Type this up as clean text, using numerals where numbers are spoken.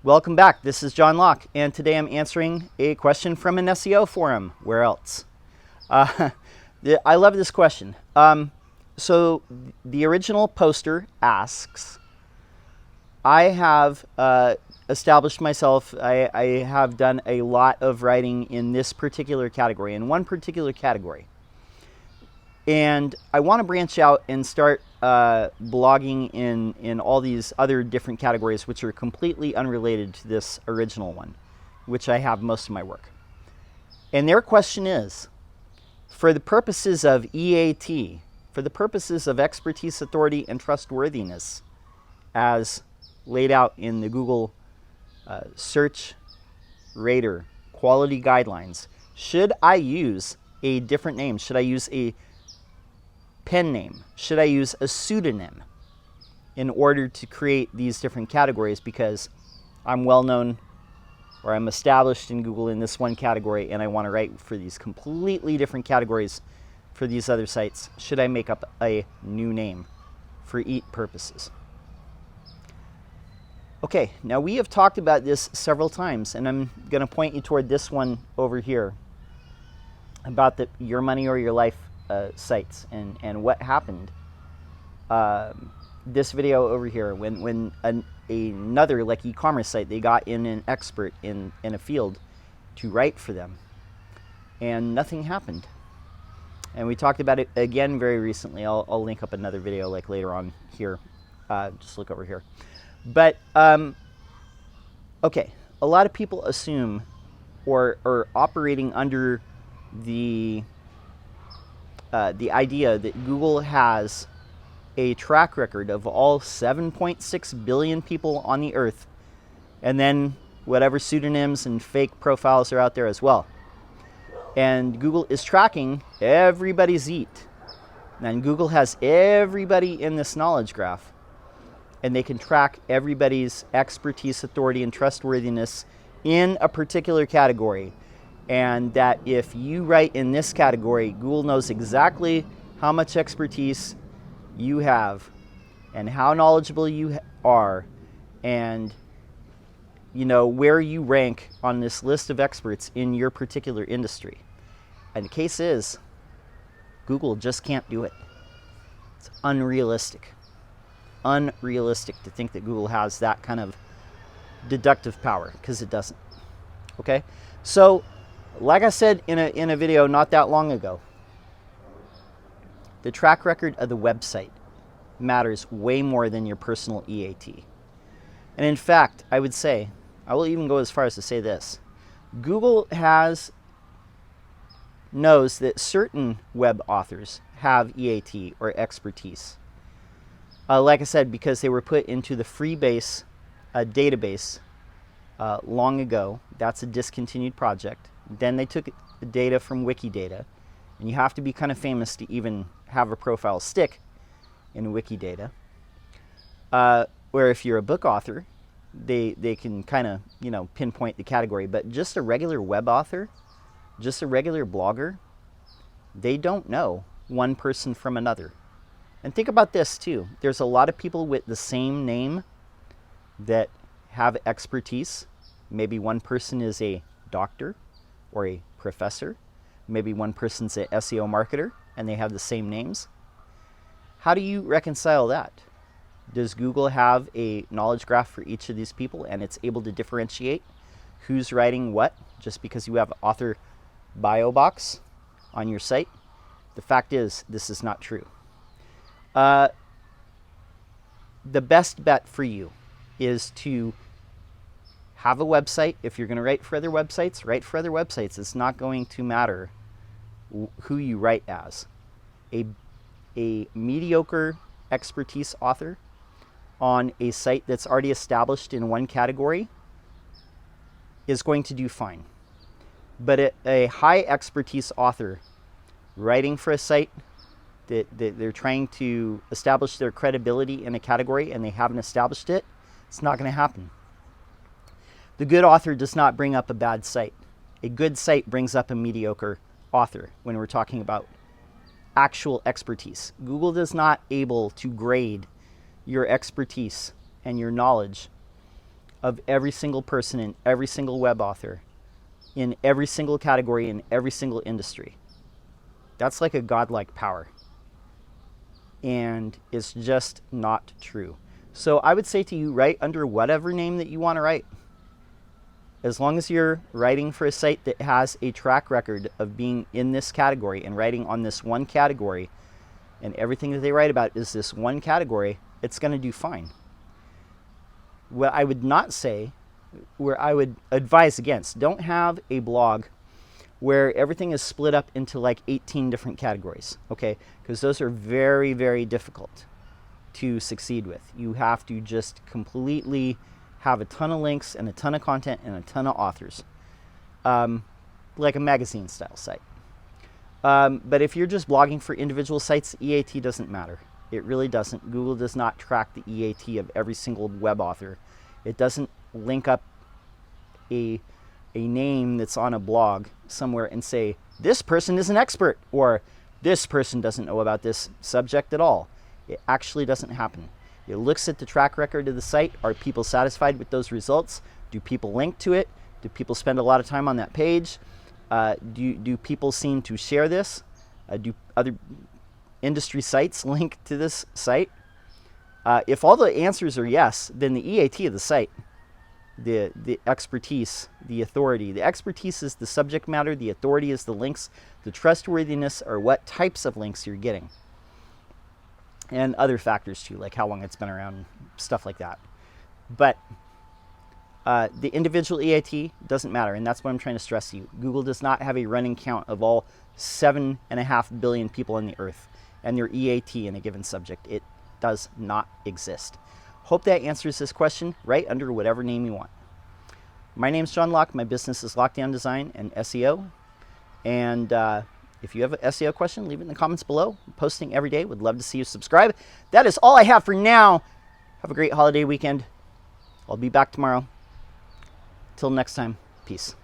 Welcome back. This is John Locke, and today I'm answering a question from an SEO forum. Where else? I love this question. So the original poster asks, I have established myself, I have done a lot of writing in this particular category, in one particular category. And I want to branch out and start blogging in all these other different categories, which are completely unrelated to this original one, which I have most of my work. And their question is, for the purposes of EAT, for the purposes of expertise, authority, and trustworthiness, as laid out in the Google search rater quality guidelines, should I use a different name? Should I use a pen name? Should I use a pseudonym in order to create these different categories, because I'm well known or I'm established in Google in this one category and I want to write for these completely different categories for these other sites? Should I make up a new name for EAT purposes? Okay, now we have talked about this several times, and I'm going to point you toward this one over here about the Your Money or Your Life sites and what happened. This video over here, when another like e-commerce site, they got in an expert in a field to write for them, and nothing happened. And we talked about it again very recently. I'll link up another video like later on here. Just look over here. But okay, a lot of people assume or are operating under the idea that Google has a track record of all 7.6 billion people on the earth, and then whatever pseudonyms and fake profiles are out there as well. And Google is tracking everybody's EAT. And Google has everybody in this knowledge graph, and they can track everybody's expertise, authority, and trustworthiness in a particular category. And that if you write in this category, Google knows exactly how much expertise you have and how knowledgeable you are, and where you rank on this list of experts in your particular industry. And the case is, Google just can't do it. It's unrealistic. Unrealistic to think that Google has that kind of deductive power, because it doesn't. Okay? So, like I said in a video not that long ago, the track record of the website matters way more than your personal EAT. And in fact, I will even go as far as to say this. Google knows that certain web authors have EAT or expertise. Like I said, because they were put into the Freebase database long ago. That's a discontinued project. Then they took the data from Wikidata, and you have to be kind of famous to even have a profile stick in Wikidata. Where if you're a book author, they can kind of pinpoint the category, but just a regular web author, just a regular blogger, they don't know one person from another. And think about this too. There's a lot of people with the same name that have expertise. Maybe one person is a doctor or a professor. Maybe one person's an SEO marketer and they have the same names. How do you reconcile that? Does Google have a knowledge graph for each of these people and it's able to differentiate who's writing what just because you have author bio box on your site? The fact is, this is not true. The best bet for you is to have a website. If you're going to write for other websites, write for other websites. It's not going to matter who you write as. A mediocre expertise author on a site that's already established in one category is going to do fine. But a high expertise author writing for a site that they're trying to establish their credibility in a category and they haven't established it, it's not going to happen. The good author does not bring up a bad site. A good site brings up a mediocre author when we're talking about actual expertise. Google is not able to grade your expertise and your knowledge of every single person in every single web author in every single category in every single industry. That's like a godlike power. And it's just not true. So I would say to you, write under whatever name that you want to write. As long as you're writing for a site that has a track record of being in this category and writing on this one category, and everything that they write about is this one category, it's going to do fine. What I would not say, where I would advise against, don't have a blog where everything is split up into like 18 different categories, okay? Because those are very, very difficult to succeed with. You have to just completely have a ton of links and a ton of content and a ton of authors, like a magazine style site. But if you're just blogging for individual sites, EAT doesn't matter. It really doesn't. Google does not track the EAT of every single web author. It doesn't link up a name that's on a blog somewhere and say, this person is an expert, or this person doesn't know about this subject at all. It actually doesn't happen. It looks at the track record of the site. Are people satisfied with those results? Do people link to it? Do people spend a lot of time on that page? Do people seem to share this? Do other industry sites link to this site? If all the answers are yes, then the EAT of the site, the expertise, the authority. The expertise is the subject matter. The authority is the links. The trustworthiness are what types of links you're getting. And other factors too, like how long it's been around, stuff like that. But the individual EAT doesn't matter, and that's what I'm trying to stress to you. Google does not have a running count of all 7.5 billion people on the earth and their EAT in a given subject. It does not exist. Hope that answers this question. Write under whatever name you want. My name's John Locke. My business is Lockdown Design and SEO. And if you have an SEO question, leave it in the comments below. I'm posting every day. Would love to see you subscribe. That is all I have for now. Have a great holiday weekend. I'll be back tomorrow. Till next time, peace.